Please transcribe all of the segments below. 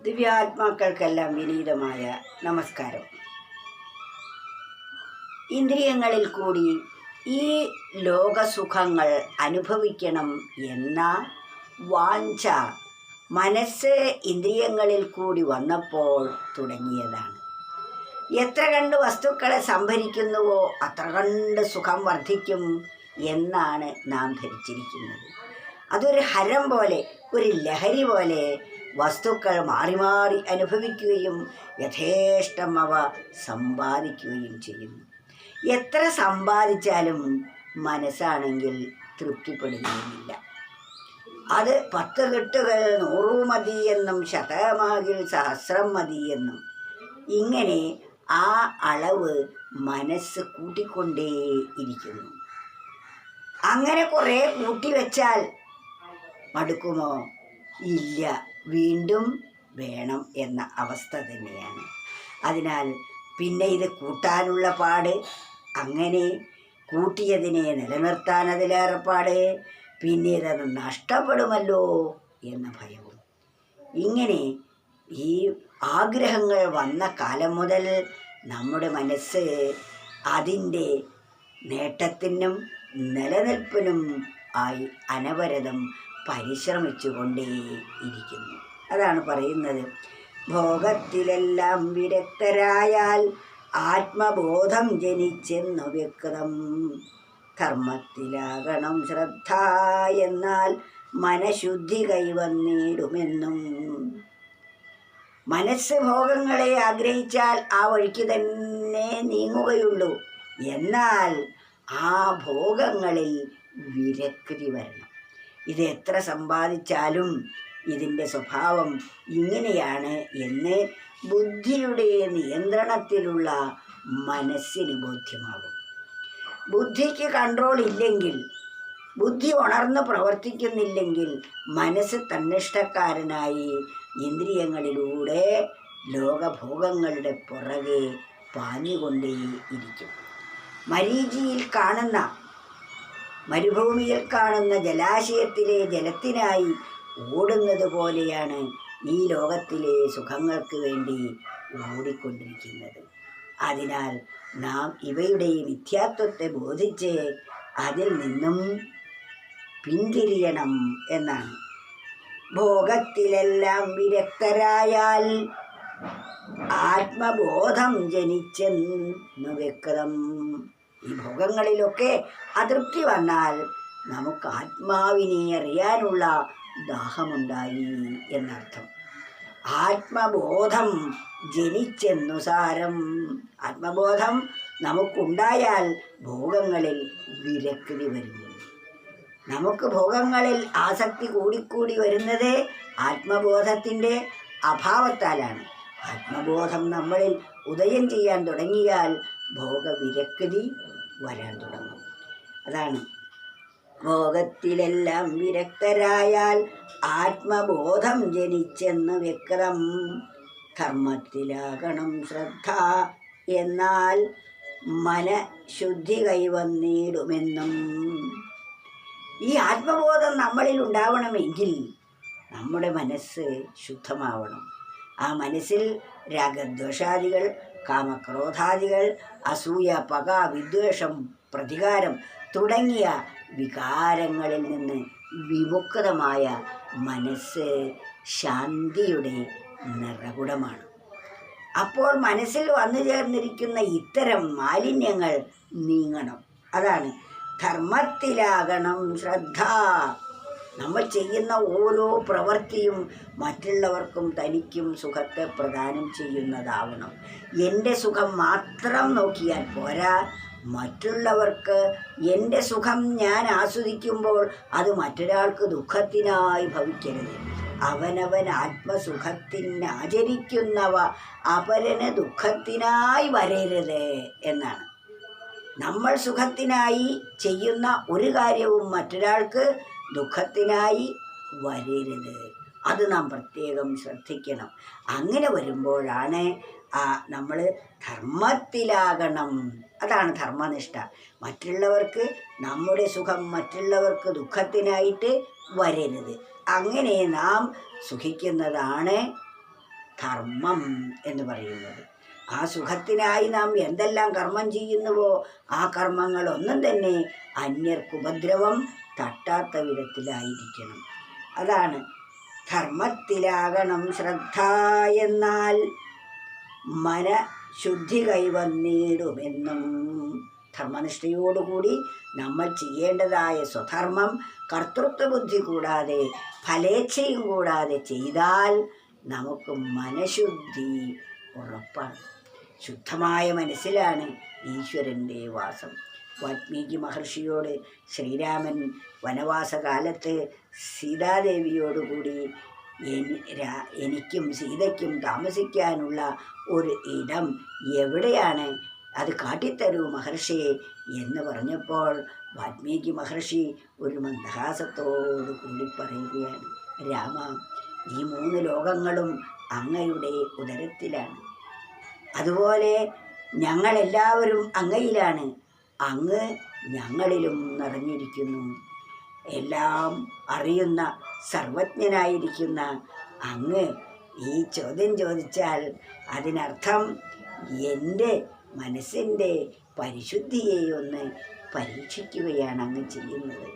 ദിവ്യാത്മാക്കൾക്കെല്ലാം വിനീതമായ നമസ്കാരം. ഇന്ദ്രിയങ്ങളിൽ കൂടി ഈ ലോകസുഖങ്ങൾ അനുഭവിക്കണം എന്ന വാഞ്ച മനസ്സ് ഇന്ദ്രിയങ്ങളിൽ കൂടി വന്നപ്പോൾ തുടങ്ങിയതാണ്. എത്ര കണ്ട് വസ്തുക്കളെ സംഭരിക്കുന്നുവോ അത്ര കണ്ട് സുഖം വർദ്ധിക്കും എന്നാണ് നാം ധരിച്ചിരിക്കുന്നത്. അതൊരു ഹരം പോലെ, ഒരു ലഹരി പോലെ വസ്തുക്കൾ മാറി മാറി അനുഭവിക്കുകയും യഥേഷ്ടം അവ സമ്പാദിക്കുകയും ചെയ്യുന്നു. എത്ര സമ്പാദിച്ചാലും മനസ്സാണെങ്കിൽ തൃപ്തിപ്പെടുകയുമില്ല. അത് 10 കെട്ടുകൾ 100 മതി എന്നും ശതമാകിൽ സഹസ്രം മതി എന്നും ഇങ്ങനെ ആ അളവ് മനസ്സ് കൂട്ടിക്കൊണ്ടേയിരിക്കുന്നു. അങ്ങനെ കുറേ കൂട്ടിവെച്ചാൽ മടുക്കുമോ? ഇല്ല, വീണ്ടും വേണം എന്ന അവസ്ഥ തന്നെയാണ്. അതിനാൽ പിന്നെ ഇത് കൂട്ടാനുള്ള പാട്, അങ്ങനെ കൂട്ടിയതിനെ നിലനിർത്താൻ അതിലേറെ പാട്, പിന്നെ ഇതത് നഷ്ടപ്പെടുമല്ലോ എന്ന ഭയവും. ഇങ്ങനെ ഈ ആഗ്രഹങ്ങൾ വന്ന കാലം മുതൽ നമ്മുടെ മനസ്സ് അതിൻ്റെ നേട്ടത്തിനും നിലനിൽപ്പിനും ആയി അനവരതം പരിശ്രമിച്ചുകൊണ്ടേയിരിക്കുന്നു. അതാണ് പറയുന്നത്, ഭോഗത്തിലെല്ലാം വിരക്തരായാൽ ആത്മബോധം ജനിച്ചെന്നു വ്യക്തം. ധർമ്മത്തിലാകണം ശ്രദ്ധ എന്നാൽ മനഃശുദ്ധി കൈവന്നിടുമെന്നും. മനസ്സ് ഭോഗങ്ങളെ ആഗ്രഹിച്ചാൽ ആ വഴിക്ക് തന്നെ നീങ്ങുകയുള്ളൂ. എന്നാൽ ആ ഭോഗങ്ങളിൽ വിരക്തി വരണം. ഇത് എത്ര സമ്പാദിച്ചാലും ഇതിൻ്റെ സ്വഭാവം ഇങ്ങനെയാണ് എന്ന് ബുദ്ധിയുടെ നിയന്ത്രണത്തിലുള്ള മനസ്സിന് ബോധ്യമാകും. ബുദ്ധിക്ക് കൺട്രോൾ ഇല്ലെങ്കിൽ, ബുദ്ധി ഉണർന്ന് പ്രവർത്തിക്കുന്നില്ലെങ്കിൽ മനസ്സ് തന്നിഷ്ടക്കാരനായി ഇന്ദ്രിയങ്ങളിലൂടെ ലോകഭോഗങ്ങളുടെ പുറകെ പാഞ്ഞുകൊണ്ടേയിരിക്കും. മരീചിയിൽ കാണുന്ന, മരുഭൂമിയിൽ കാണുന്ന ജലാശയത്തിലെ ജലത്തിനായി ഓടുന്നത് പോലെയാണ് ഈ ലോകത്തിലെ സുഖങ്ങൾക്ക് വേണ്ടി ഓടിക്കൊണ്ടിരിക്കുന്നത്. അതിനാൽ നാം ഇവയുടെ മിഥ്യാത്വത്തെ ബോധിച്ച് അതിൽ നിന്നും പിന്തിരിയണം എന്നാണ്. ഭോഗത്തിലെല്ലാം വിരക്തരായാൽ ആത്മബോധം ജനിച്ചെന്നു വ്യക്തം. ഈ ഭോഗങ്ങളിലൊക്കെ അതൃപ്തി വന്നാൽ നമുക്ക് ആത്മാവിനെ അറിയാനുള്ള ദാഹമുണ്ടായി എന്നർത്ഥം. ആത്മബോധം ജനിച്ചെന്നു സാരം. ആത്മബോധം നമുക്കുണ്ടായാൽ ഭോഗങ്ങളിൽ വിരക്തി വരുന്നു. നമുക്ക് ഭോഗങ്ങളിൽ ആസക്തി കൂടിക്കൂടി വരുന്നത് ആത്മബോധത്തിൻ്റെ അഭാവത്താലാണ്. ആത്മബോധം നമ്മളിൽ ഉദയം ചെയ്യാൻ തുടങ്ങിയാൽ ഭോഗവിരക്തി വരാൻ തുടങ്ങും. അതാണ്, ഭോഗത്തിലെല്ലാം വിരക്തരായാൽ ആത്മബോധം ജനിച്ചെന്ന് വ്യക്തം. ധർമ്മത്തിലാകണം ശ്രദ്ധ എന്നാൽ മനഃശുദ്ധി കൈവന്നിടുമെന്നും. ഈ ആത്മബോധം നമ്മളിൽ ഉണ്ടാവണമെങ്കിൽ നമ്മുടെ മനസ്സ് ശുദ്ധമാവണം. ആ മനസ്സിൽ രാഗദ്വേഷാദികൾ, കാമക്രോധാദികൾ, അസൂയ, പക, വിദ്വേഷം, പ്രതികാരം തുടങ്ങിയ വികാരങ്ങളിൽ നിന്ന് വിമുക്തമായ മനസ്സ് ശാന്തിയുടെ നിറകുടമാണ്. അപ്പോൾ മനസ്സിൽ വന്നു ചേർന്നിരിക്കുന്ന ഇത്തരം മാലിന്യങ്ങൾ നീങ്ങണം. അതാണ് ധർമ്മത്തിലാകണം ശ്രദ്ധ. നമ്മൾ ചെയ്യുന്ന ഓരോ പ്രവൃത്തിയും മറ്റുള്ളവർക്കും തനിക്കും സുഖത്തെ പ്രദാനം ചെയ്യുന്നതാവണം. എൻ്റെ സുഖം മാത്രം നോക്കിയാൽ പോരാ, മറ്റുള്ളവർക്ക് എൻ്റെ സുഖം ഞാൻ ആസ്വദിക്കുമ്പോൾ അത് മറ്റൊരാൾക്ക് ദുഃഖത്തിനായി ഭവിക്കരുത്. അവനവൻ ആത്മസുഖത്തിന് ആചരിക്കുന്നവ അപരന് ദുഃഖത്തിനായി വരരുത് എന്നാണ്. നമ്മൾ സുഖത്തിനായി ചെയ്യുന്ന ഒരു കാര്യവും മറ്റൊരാൾക്ക് ദുഃഖത്തിനായി വരരുത്. അത് നാം പ്രത്യേകം ശ്രദ്ധിക്കണം. അങ്ങനെ വരുമ്പോഴാണ് നമ്മൾ ധർമ്മത്തിലാകണം. അതാണ് ധർമ്മനിഷ്ഠ. മറ്റുള്ളവർക്ക് നമ്മുടെ സുഖം മറ്റുള്ളവർക്ക് ദുഃഖത്തിനായിട്ട് വരരുത്. അങ്ങനെ നാം സുഖിക്കുന്നതാണ് ധർമ്മം എന്ന് പറയുന്നത്. ആ സുഖത്തിനായി നാം എന്തെല്ലാം കർമ്മം ചെയ്യുന്നുവോ ആ കർമ്മങ്ങളൊന്നും തന്നെ അന്യർക്കുപദ്രവം തട്ടാത്ത വിധത്തിലായിരിക്കണം. അതാണ് ധർമ്മത്തിലാകണം ശ്രദ്ധ എന്നാൽ മനഃശുദ്ധി കൈവന്നിടുമെന്നും. ധർമ്മനിഷ്ഠയോടുകൂടി നമ്മൾ ചെയ്യേണ്ടതായ സ്വധർമ്മം കർത്തൃത്വബുദ്ധി കൂടാതെ ഫലേച്ഛയും കൂടാതെ ചെയ്താൽ നമുക്ക് മനഃശുദ്ധി ഉറപ്പാണ്. ശുദ്ധമായ മനസ്സിലാണ് ഈശ്വരൻ്റെ വാസം. വാൽമീകി മഹർഷിയോട് ശ്രീരാമൻ വനവാസകാലത്ത് സീതാദേവിയോടുകൂടി എനിക്കും സീതയ്ക്കും താമസിക്കാനുള്ള ഒരു ഇടം എവിടെയാണ്, അത് കാട്ടിത്തരൂ മഹർഷിയെ എന്ന് പറഞ്ഞപ്പോൾ വാൽമീകി മഹർഷി ഒരു മന്ദഹാസത്തോടു കൂടി പറയുകയാണ്, രാമ, ഈ 3 ലോകങ്ങളും അങ്ങയുടെ ഉദരത്തിലാണ്. അതുപോലെ ഞങ്ങളെല്ലാവരും അങ്ങയിലാണ്. അങ്ങ് ഞങ്ങളിലും നിറഞ്ഞിരിക്കുന്നു. എല്ലാം അറിയുന്ന സർവജ്ഞനായിരിക്കുന്ന അങ്ങ് ഈ ചോദ്യം ചോദിച്ചാൽ അതിനർത്ഥം എൻ്റെ മനസ്സിൻ്റെ പരിശുദ്ധിയെ ഒന്ന് പരീക്ഷിക്കുകയാണ് അങ്ങ് ചെയ്യുന്നത്.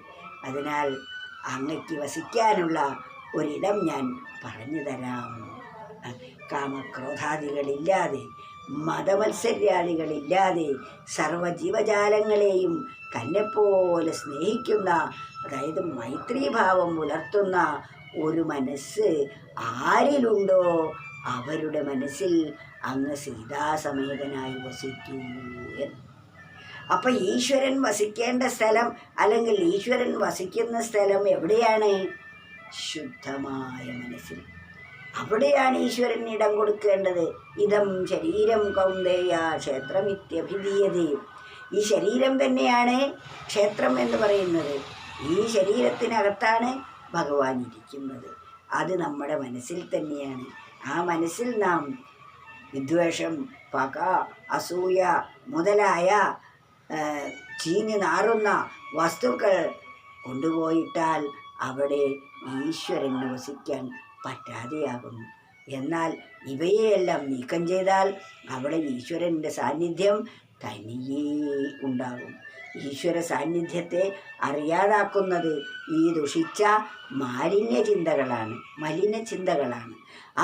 അതിനാൽ അങ്ങയ്ക്ക് വസിക്കാനുള്ള ഒരിടം ഞാൻ പറഞ്ഞു തരാം. കാമക്രോധാദികളില്ലാതെ മതമത്സര്യാദികളില്ലാതെ സർവജീവജാലങ്ങളെയും തന്നെപ്പോലെ സ്നേഹിക്കുന്ന, അതായത് മൈത്രീഭാവം പുലർത്തുന്ന ഒരു മനസ്സ് ആരിലുണ്ടോ അവരുടെ മനസ്സിൽ അങ്ങ് സീതാസമേതനായി വസിക്കൂ എന്ന്. അപ്പം ഈശ്വരൻ വസിക്കേണ്ട സ്ഥലം അല്ലെങ്കിൽ ഈശ്വരൻ വസിക്കുന്ന സ്ഥലം എവിടെയാണ്? ശുദ്ധമായ മനസ്സിൽ. അവിടെയാണ് ഈശ്വരൻ ഇടം കൊടുക്കേണ്ടത്. ഇതം ശരീരം കൗന്ദേയ ക്ഷേത്രമിത്യഭിധീയതേ. ഈ ശരീരം തന്നെയാണ് ക്ഷേത്രം എന്ന് പറയുന്നത്. ഈ ശരീരത്തിനകത്താണ് ഭഗവാൻ ഇരിക്കുന്നത്. അത് നമ്മുടെ മനസ്സിൽ തന്നെയാണ്. ആ മനസ്സിൽ നാം വിദ്വേഷം, പക, അസൂയ മുതലായ ചീഞ്ഞു നാറുന്ന വസ്തുക്കൾ കൊണ്ടുപോയിട്ടാൽ അവിടെ ഈശ്വരന് വസിക്കാൻ പറ്റാതെയാകുന്നു. എന്നാൽ ഇവയെല്ലാം നീക്കം ചെയ്താൽ അവിടെ ഈശ്വരൻ്റെ സാന്നിധ്യം തനിയേ ഉണ്ടാകും. ഈശ്വര സാന്നിധ്യത്തെ അറിയാതാക്കുന്നത് ഈ ദുഷിച്ച മലിനചിന്തകളാണ്.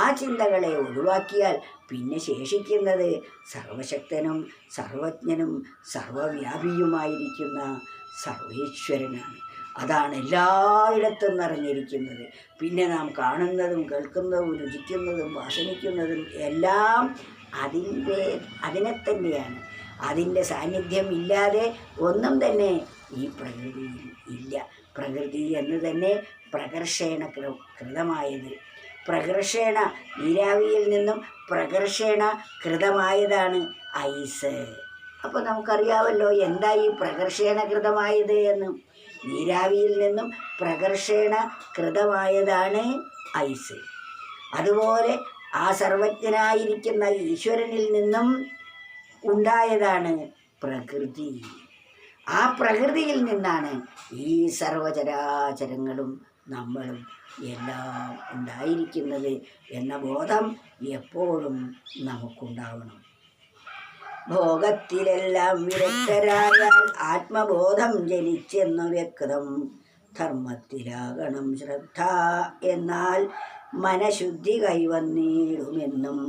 ആ ചിന്തകളെ ഒഴിവാക്കിയാൽ പിന്നെ ശേഷിക്കുന്നത് സർവശക്തനും സർവജ്ഞനും സർവവ്യാപിയുമായിരിക്കുന്ന സർവേശ്വരനാണ്. അതാണ് എല്ലായിടത്തും നിറഞ്ഞിരിക്കുന്നത്. പിന്നെ നാം കാണുന്നതും കേൾക്കുന്നതും രുചിക്കുന്നതും വാസനിക്കുന്നതും എല്ലാം അതിനെ തന്നെയാണ്. അതിൻ്റെ സാന്നിധ്യം ഇല്ലാതെ ഒന്നും തന്നെ ഈ പ്രകൃതിയിൽ ഇല്ല. പ്രകൃതി എന്ന് തന്നെ പ്രകർഷേണ കൃതമായത്, പ്രകർഷേണ നീരാവിയിൽ നിന്നും പ്രകർഷേണ കൃതമായതാണ് ഐസ്. അപ്പോൾ നമുക്കറിയാമല്ലോ എന്താ ഈ പ്രകർഷേണ കൃതമായത് എന്ന്. നീരാവിയിൽ നിന്നും പ്രകർഷേണ കൃതമായതാണ് ഐസ്. അതുപോലെ ആ സർവജ്ഞനായിരിക്കുന്ന ഈശ്വരനിൽ നിന്നും ഉണ്ടായതാണ് പ്രകൃതി. ആ പ്രകൃതിയിൽ നിന്നാണ് ഈ സർവചരാചരങ്ങളും നമ്മളും എല്ലാം ഉണ്ടായിരിക്കുന്നത് എന്ന ബോധം എപ്പോഴും നമുക്കുണ്ടാവണം. ഭോഗത്തിലെല്ലാം വിരക്തരായാൽ ആത്മബോധം ജനിച്ചെന്നു വ്യക്തം. ധർമ്മത്തിലാകണം ശ്രദ്ധ എന്നാൽ മനഃശുദ്ധി കൈവന്നിടുമെന്നും.